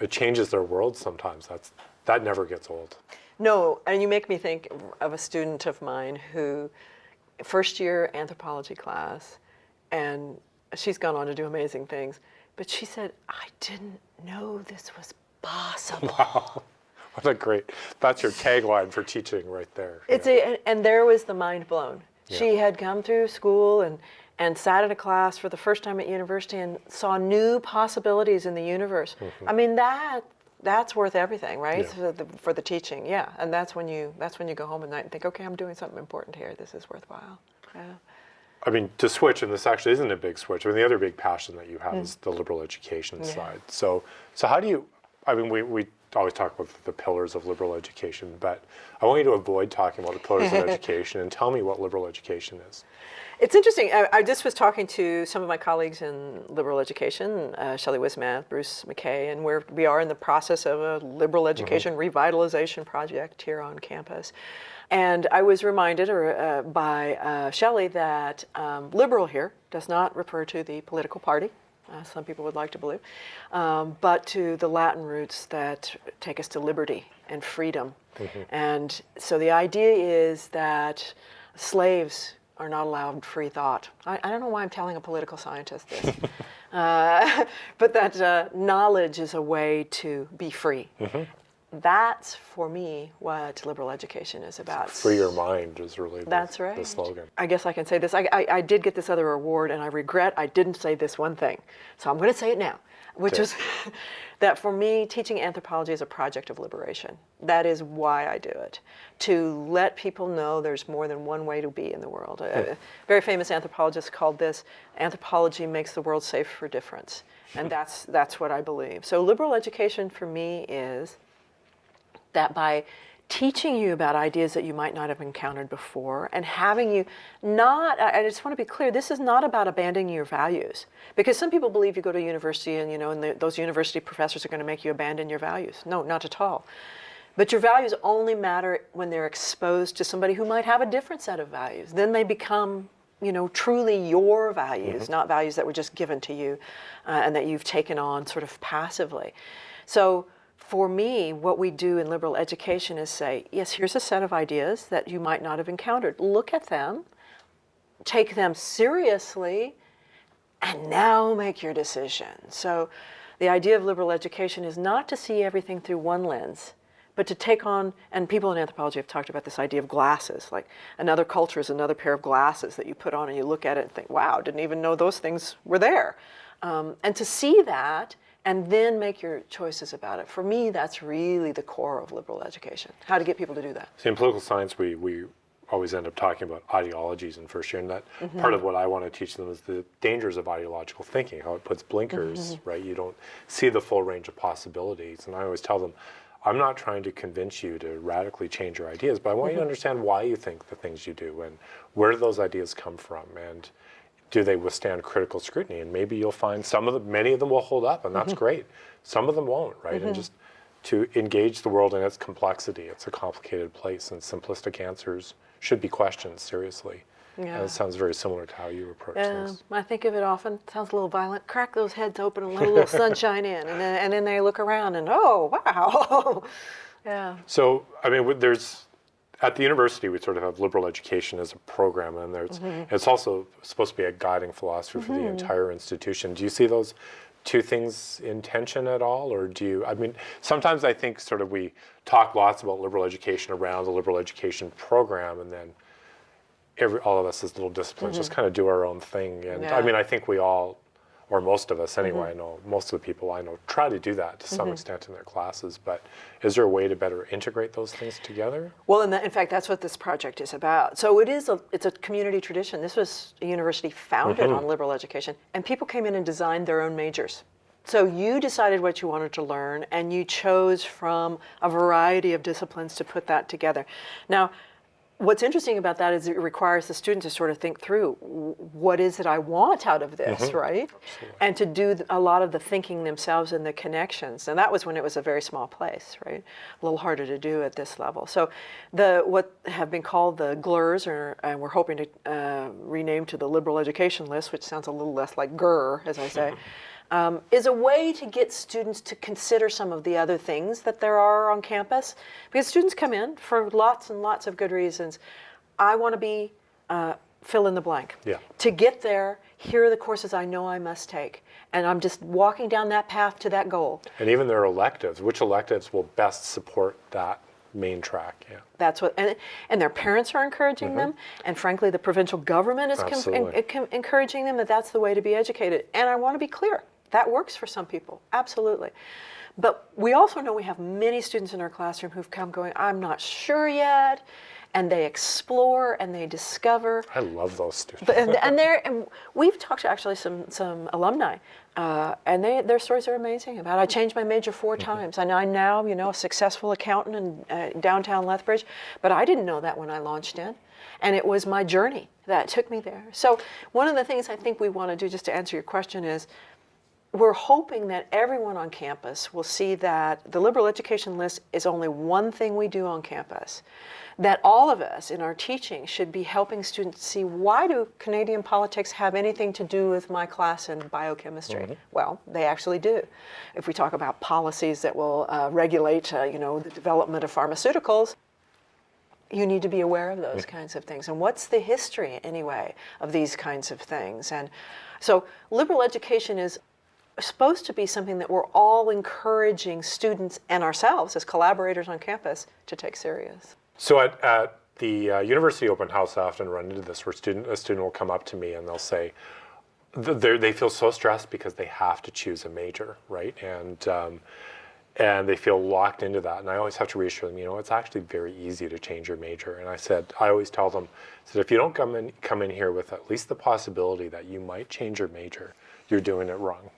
it changes their world sometimes. That never gets old. No, and you make me think of a student of mine who, first year anthropology class, and she's gone on to do amazing things, but she said, I didn't know this was possible. Wow. That's your tagline for teaching right there. And there was the mind blown. Yeah. She had come through school and sat in a class for the first time at university and saw new possibilities in the universe. I mean, that's worth everything, right? Yeah. For the teaching, and that's when you go home at night and think, okay, I'm doing something important here. This is worthwhile. Yeah. I mean, to switch, and this actually isn't a big switch. I mean, the other big passion that you have is the liberal education side. So how do you? I mean, we always talk about the pillars of liberal education, but I want you to avoid talking about the pillars of education and tell me what liberal education is. It's interesting. I just was talking to some of my colleagues in liberal education, Shelley Wismath, Bruce McKay, and we are in the process of a liberal education revitalization project here on campus. And I was reminded by Shelley that liberal here does not refer to the political party, some people would like to believe, but to the Latin roots that take us to liberty and freedom. And so the idea is that slaves are not allowed free thought. I don't know why I'm telling a political scientist this, but that knowledge is a way to be free. That's, for me, what liberal education is about. Free your mind is really the slogan. I guess I can say this. I did get this other award, and I regret I didn't say this one thing. So I'm going to say it now, which is that for me, teaching anthropology is a project of liberation. That is why I do it, to let people know there's more than one way to be in the world. A very famous anthropologist called this, anthropology makes the world safe for difference. And that's what I believe. So liberal education for me is that by teaching you about ideas that you might not have encountered before and having you I just want to be clear, this is not about abandoning your values. Because some people believe you go to university and, those university professors are going to make you abandon your values. No, not at all. But your values only matter when they're exposed to somebody who might have a different set of values. Then they become, truly your values, not values that were just given to you and that you've taken on sort of passively. So for me, what we do in liberal education is say, yes, here's a set of ideas that you might not have encountered. Look at them, take them seriously, and now make your decision. So the idea of liberal education is not to see everything through one lens, but to take on, and people in anthropology have talked about this idea of glasses, like another culture is another pair of glasses that you put on and you look at it and think, wow, didn't even know those things were there. And to see that and then make your choices about it. For me, that's really the core of liberal education, how to get people to do that. See, in political science, we always end up talking about ideologies in first year, and that part of what I want to teach them is the dangers of ideological thinking, how it puts blinkers, right? You don't see the full range of possibilities. And I always tell them, I'm not trying to convince you to radically change your ideas, but I want you to understand why you think the things you do and where do those ideas come from and do they withstand critical scrutiny? And maybe you'll find many of them will hold up, and that's great. Some of them won't, right? And just to engage the world in its complexity. It's a complicated place, and simplistic answers should be questioned seriously. Yeah. And it sounds very similar to how you approach things. I think of it often. It sounds a little violent. Crack those heads open and let a little sunshine in, and then they look around and oh wow, yeah. So I mean, at the university we sort of have liberal education as a program, and it's also supposed to be a guiding philosophy for the entire institution. Do you see those two things in tension at all, or do you? I mean, sometimes I think sort of we talk lots about liberal education around the liberal education program, and then all of us as little disciplines just kind of do our own thing. And I mean, I think we all, or most of us anyway, I know most of the people I know try to do that to some extent in their classes, but is there a way to better integrate those things together? Well, in fact, that's what this project is about. So it's a community tradition. This was a university founded on liberal education, and people came in and designed their own majors. So you decided what you wanted to learn, and you chose from a variety of disciplines to put that together. Now, what's interesting about that is it requires the student to sort of think through what is it I want out of this, right? Absolutely. And to do a lot of the thinking themselves and the connections. And that was when it was a very small place, right? A little harder to do at this level. So what have been called the GLERs, and we're hoping to rename to the Liberal Education List, which sounds a little less like GER, as I say, is a way to get students to consider some of the other things that there are on campus. Because students come in for lots and lots of good reasons. I want to be fill in the blank. Yeah. To get there, here are the courses I know I must take. And I'm just walking down that path to that goal. And even their electives, which electives will best support that main track? Yeah. That's what, and their parents are encouraging them, and frankly, the provincial government is encouraging them that that's the way to be educated. And I want to be clear, that works for some people, absolutely. But we also know we have many students in our classroom who've come going, I'm not sure yet, and they explore and they discover. I love those students. And we've talked to actually some alumni, and their stories are amazing. I changed my major 4 times. I'm now a successful accountant in downtown Lethbridge, but I didn't know that when I launched in, and it was my journey that took me there. So one of the things I think we want to do, just to answer your question, is we're hoping that everyone on campus will see that the Liberal Education List is only one thing we do on campus. That all of us in our teaching should be helping students see, why do Canadian politics have anything to do with my class in biochemistry? Well, they actually do. If we talk about policies that will regulate the development of pharmaceuticals, you need to be aware of those kinds of things. And what's the history, anyway, of these kinds of things? And so liberal education is supposed to be something that we're all encouraging students and ourselves as collaborators on campus to take serious. So at the University Open House, I often run into this where a student will come up to me and they'll say, they feel so stressed because they have to choose a major, right? And they feel locked into that. And I always have to reassure them, it's actually very easy to change your major. And I always tell them, if you don't come in here with at least the possibility that you might change your major, you're doing it wrong.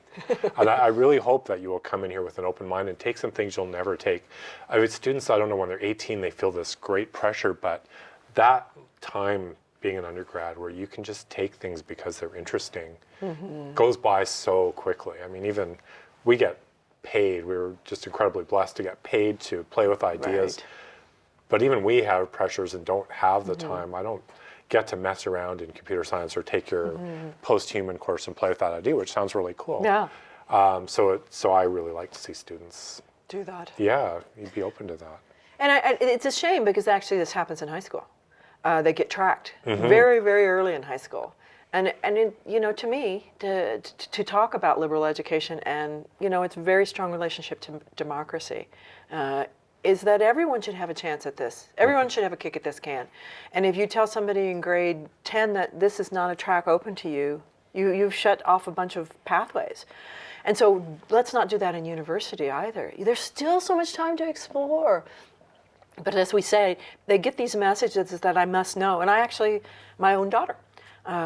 And I really hope that you will come in here with an open mind and take some things you'll never take. I mean, students, I don't know, when they're 18, they feel this great pressure, but that time being an undergrad where you can just take things because they're interesting goes by so quickly. I mean, even we get paid. We were just incredibly blessed to get paid to play with ideas. Right. But even we have pressures and don't have the time. I don't get to mess around in computer science or take your post-human course and play with that idea, which sounds really cool. Yeah. So I really like to see students do that. Yeah, you'd be open to that. And it's a shame because actually this happens in high school. They get tracked very, very early in high school. And to me, to talk about liberal education and, its very strong relationship to democracy, is that everyone should have a chance at this. Everyone should have a kick at this can. And if you tell somebody in grade 10 that this is not a track open to you, you've shut off a bunch of pathways. And so let's not do that in university either. There's still so much time to explore. But as we say, they get these messages that I must know. And my own daughter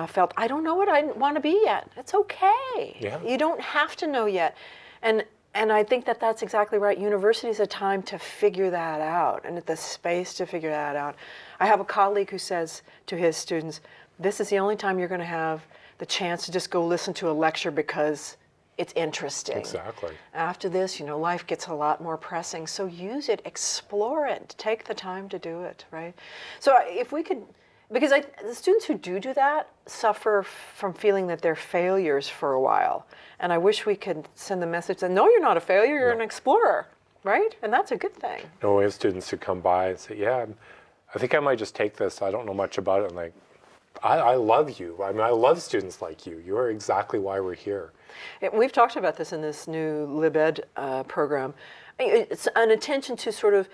felt, I don't know what I want to be yet. It's okay. Yeah. You don't have to know yet. And And I think that that's exactly right. University is a time to figure that out and the space to figure that out. I have a colleague who says to his students, this is the only time you're going to have the chance to just go listen to a lecture because it's interesting. Exactly. After this, life gets a lot more pressing. So use it, explore it, take the time to do it, right? So if we could, because the students who do that suffer from feeling that they're failures for a while. And I wish we could send the message that, no, you're not a failure, you're an explorer, right? And that's a good thing. We have students who come by and say, yeah, I think I might just take this. I don't know much about it. And like, I love you. I mean, I love students like you. You are exactly why we're here. We've talked about this in this new LibEd program. It's an attention to sort of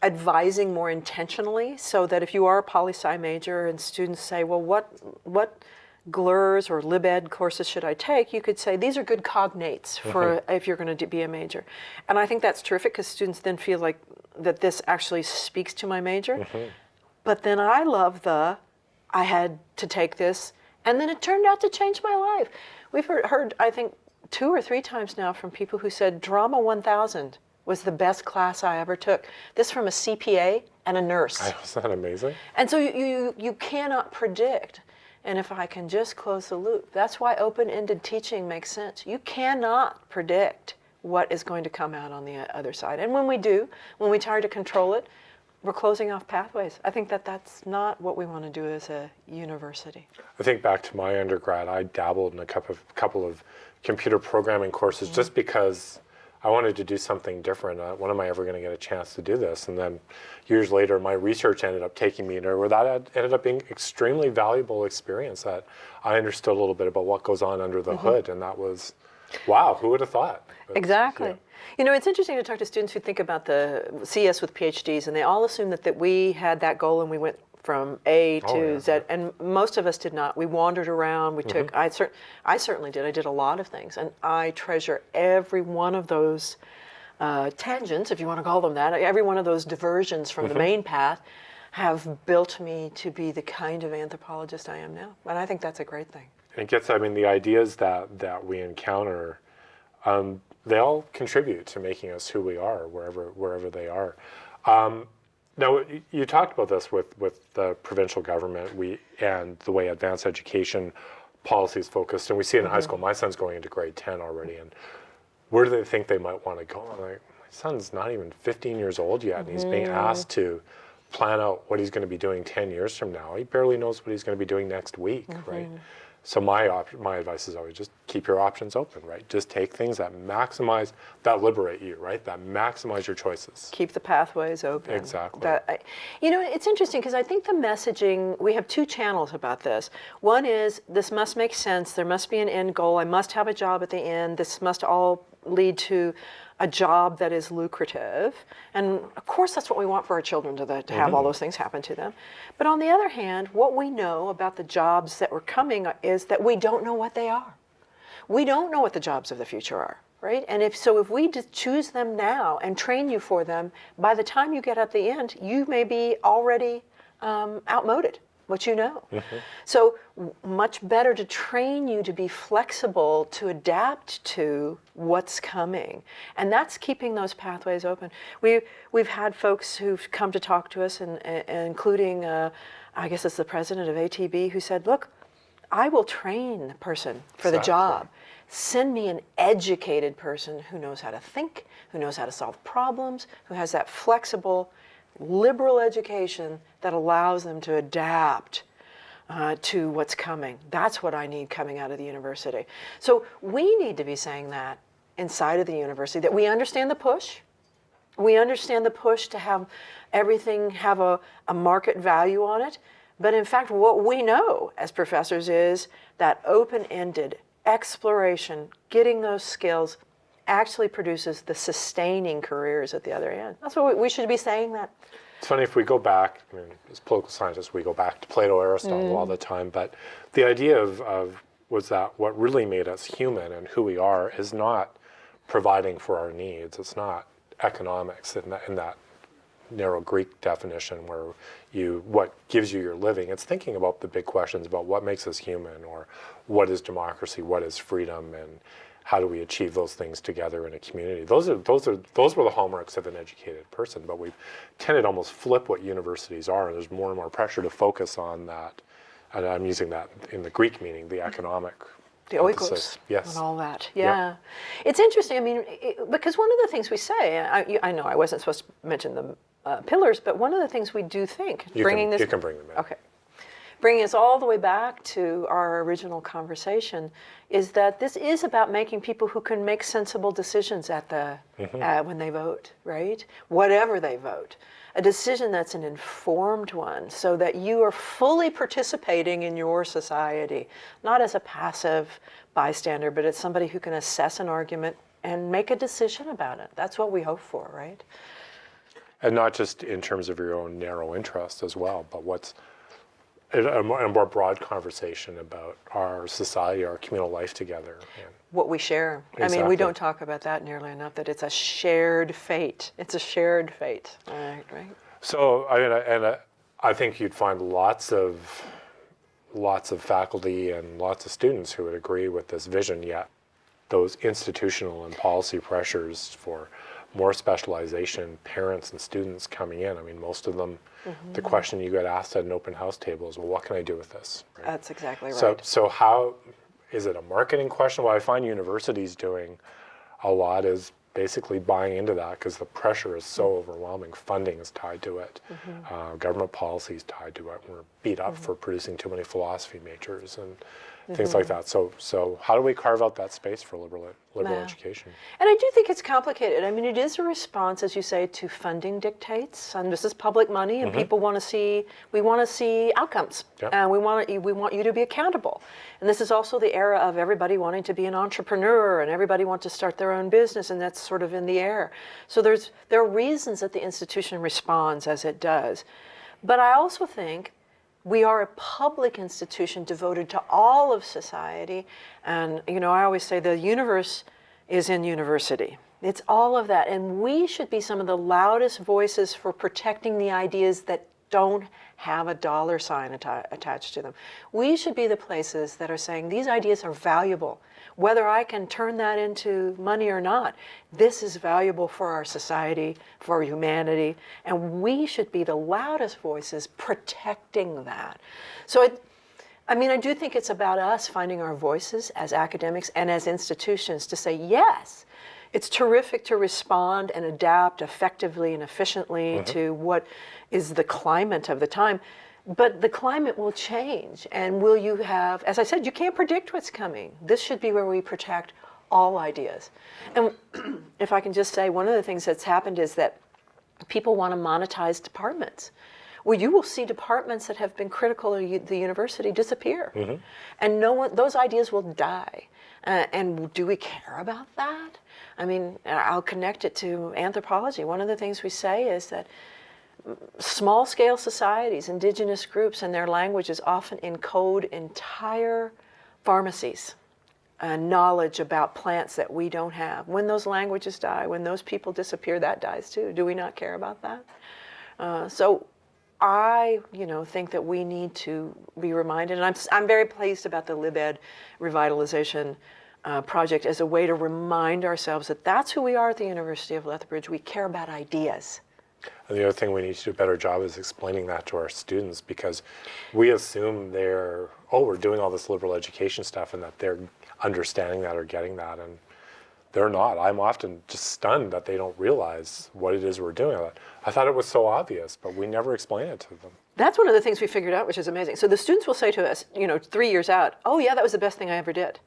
advising more intentionally, so that if you are a poli-sci major and students say, well, what GLERS or LibEd courses should I take? You could say, these are good cognates for if you're going to be a major. And I think that's terrific, because students then feel like that this actually speaks to my major. But then I love I had to take this, and then it turned out to change my life. We've heard, I think, 2 or 3 times now from people who said Drama 1000 was the best class I ever took. This from a CPA and a nurse. Is that amazing? And so you cannot predict. And if I can just close the loop, that's why open-ended teaching makes sense. You cannot predict what is going to come out on the other side. And when we do, when we try to control it, we're closing off pathways. I think that that's not what we want to do as a university. I think back to my undergrad, I dabbled in a couple of computer programming courses just because I wanted to do something different. When am I ever going to get a chance to do this? And then years later, my research ended up taking me to where that ended up being extremely valuable experience, that I understood a little bit about what goes on under the hood. And that was, wow, who would have thought? But, exactly. yeah. It's interesting to talk to students who think about the CS with PhDs, and they all assume that we had that goal and we went from A to Z, and most of us did not. We wandered around, we took, I certainly did, I did a lot of things, and I treasure every one of those tangents, if you want to call them that, every one of those diversions from the main path have built me to be the kind of anthropologist I am now, and I think that's a great thing. It gets, the ideas that we encounter, they all contribute to making us who we are, wherever they are. Now, you talked about this with the provincial government and the way advanced education policy is focused, and we see it in high school. My son's going into grade 10 already, and where do they think they might want to go? I'm like, my son's not even 15 years old yet, and he's being asked to plan out what he's going to be doing 10 years from now. He barely knows what he's going to be doing next week, right? So my advice is always just keep your options open, right? Just take things that liberate you, right? That maximize your choices. Keep the pathways open. Exactly. It's interesting because I think the messaging, we have 2 channels about this. One is, this must make sense, there must be an end goal, I must have a job at the end, this must all lead to a job that is lucrative. And of course that's what we want for our children, to have all those things happen to them. But on the other hand, what we know about the jobs that were coming is that we don't know what they are. We don't know what the jobs of the future are, right? And if we just choose them now and train you for them, by the time you get at the end, you may be already outmoded, what you know. So much better to train you to be flexible, to adapt to what's coming. And that's keeping those pathways open. We've had folks who've come to talk to us, and including, I guess it's the president of ATB, who said, look, I will train the person for the job. Send me an educated person who knows how to think, who knows how to solve problems, who has that flexible, liberal education that allows them to adapt to what's coming. That's what I need coming out of the university. So we need to be saying that inside of the university, that we understand the push. We understand the push to have everything have a market value on it. But in fact, what we know as professors is that open-ended exploration, getting those skills, actually produces the sustaining careers at the other end. That's what we should be saying that. It's funny, if we go back, as political scientists, we go back to Plato, Aristotle all the time, but the idea was that what really made us human and who we are is not providing for our needs. It's not economics in that narrow Greek definition where what gives you your living. It's thinking about the big questions about what makes us human, or what is democracy, what is freedom, how do we achieve those things together in a community? Those were the hallmarks of an educated person, but we've tended to almost flip what universities are, and there's more and more pressure to focus on that. And I'm using that in the Greek meaning, the economic. The oikos, yes, and all that. Yeah. It's interesting. I mean, because one of the things we say, I know I wasn't supposed to mention the pillars, but one of the things we do think, you can bring them in. Okay. Bringing us all the way back to our original conversation, is that this is about making people who can make sensible decisions at the when they vote, right? Whatever they vote. A decision that's an informed one, so that you are fully participating in your society, not as a passive bystander, but as somebody who can assess an argument and make a decision about it. That's what we hope for, right? And not just in terms of your own narrow interest as well, but what's a more broad conversation about our society, our communal life together. What we share. Exactly. I mean, we don't talk about that nearly enough, that it's a shared fate. It's a shared fate, right? So, I think you'd find lots of faculty and lots of students who would agree with this vision, yet those institutional and policy pressures for more specialization, parents and students coming in. I mean, most of them, the question you get asked at an open house table is, well, what can I do with this? Right? That's exactly right. So how, is it a marketing question? What I find universities doing a lot is basically buying into that because the pressure is so overwhelming. Funding is tied to it. Government policy is tied to it. We're beat up for producing too many philosophy majors and things like that. So how do we carve out that space for liberal education? And I do think it's complicated. I mean, it is a response, as you say, to funding dictates. And this is public money, and people want to see. We want to see outcomes, and we want you to be accountable. And this is also the era of everybody wanting to be an entrepreneur, and everybody wants to start their own business, and that's sort of in the air. So there are reasons that the institution responds as it does, but I also think we are a public institution devoted to all of society. And, I always say the universe is in university. It's all of that. And we should be some of the loudest voices for protecting the ideas that don't have a dollar sign attached to them. We should be the places that are saying these ideas are valuable. Whether I can turn that into money or not, this is valuable for our society, for humanity, and we should be the loudest voices protecting that. So I do think it's about us finding our voices as academics and as institutions to say, yes, it's terrific to respond and adapt effectively and efficiently to what is the climate of the time. But the climate will change, and will you have, as I said, you can't predict what's coming. This should be where we protect all ideas. And if I can just say, one of the things that's happened is that people want to monetize departments. Well, you will see departments that have been critical of the university disappear. And those ideas will die. And do we care about that? I mean, I'll connect it to anthropology. One of the things we say is that small-scale societies, indigenous groups, and their languages often encode entire pharmacies and knowledge about plants that we don't have. When those languages die, when those people disappear, that dies too. Do we not care about that? So I, think that we need to be reminded, and I'm very pleased about the LibEd revitalization project as a way to remind ourselves that that's who we are at the University of Lethbridge. We care about ideas. And the other thing we need to do a better job is explaining that to our students, because we assume we're doing all this liberal education stuff and that they're understanding that or getting that, and they're not. I'm often just stunned that they don't realize what it is we're doing. I thought it was so obvious, but we never explain it to them. That's one of the things we figured out, which is amazing. So the students will say to us, 3 years out, oh yeah, that was the best thing I ever did.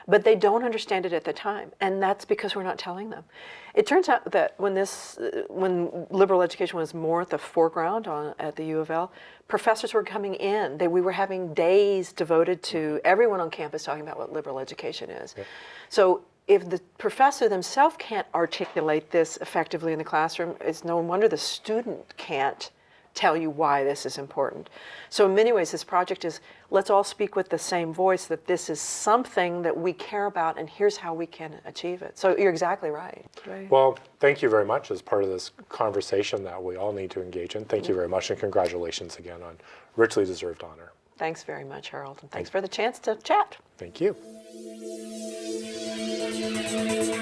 But they don't understand it at the time, and that's because we're not telling them. It turns out that when liberal education was more at the foreground at the U of L, professors were coming in. We were having days devoted to everyone on campus talking about what liberal education is. Yeah. So if the professor themselves can't articulate this effectively in the classroom, it's no wonder the student can't tell you why this is important. So in many ways, this project is, let's all speak with the same voice, that this is something that we care about, and here's how we can achieve it. So you're exactly right. Well, thank you very much as part of this conversation that we all need to engage in. Thank you very much, and congratulations again on richly deserved honor. Thanks very much, Harold, and thanks for the chance to chat. Thank you. you.